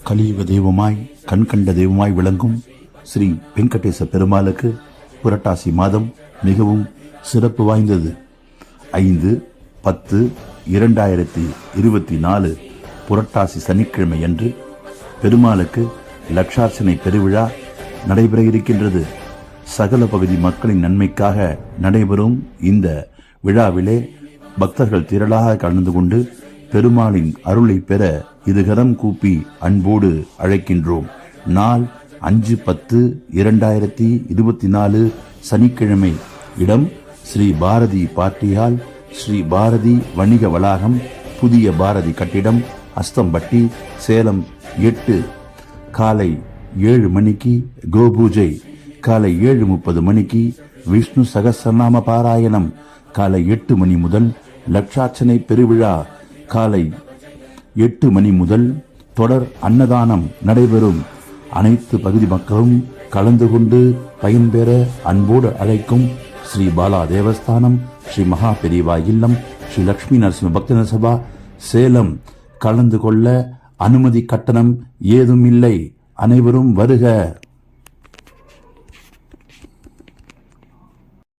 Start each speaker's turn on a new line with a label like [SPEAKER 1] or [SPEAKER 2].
[SPEAKER 1] கலியுக தெய்வமாய் கண்கண்ட தெய்வமாய் விளங்கும் ஸ்ரீ வெங்கடேச பெருமாளுக்கு புரட்டாசி மாதம் மிகவும் சிறப்பு வாய்ந்தது. 5/10/2024 புரட்டாசி சனிக்கிழமை அன்று பெருமாளுக்கு லட்சார்ச்சனை பெருவிழா நடைபெற இருக்கின்றது. சகல பகுதி மக்களின் நன்மைக்காக நடைபெறும் இந்த விழாவிலே பக்தர்கள் திரளாக கலந்து கொண்டு பெருமாளின் அருளை பெற இருகரம் கூப்பி அன்போடு அழைக்கின்றோம். நாள் 5/10/2024 சனிக்கிழமை. இடம் ஸ்ரீ பாரதி பார்ட்டியால், ஸ்ரீ பாரதி வணிக வளாகம், புதிய பாரதி கட்டிடம், அஸ்தம்பட்டி, சேலம். 8 காலை 7 மணிக்கு கோபூஜை, காலை 7:30 மணிக்கு விஷ்ணு சகஸ்ரநாம பாராயணம், காலை 8 மணி முதல் லட்சார்ச்சனை பெருவிழா, காலை 8 மணி முதல் தொடர் அன்னதானம் நடைபெறும். அனைத்து பகுதி மக்களும் கலந்து கொண்டு பயன்பெற அன்போடு அழைக்கும் ஸ்ரீ பாலா தேவஸ்தானம், ஸ்ரீ மகா பெரியவா இல்லம், ஸ்ரீ லட்சுமி நரசிம்ம பக்தன சபா, சேலம். கலந்து கொள்ள அனுமதி கட்டணம் ஏதும் இல்லை. அனைவரும் வருக.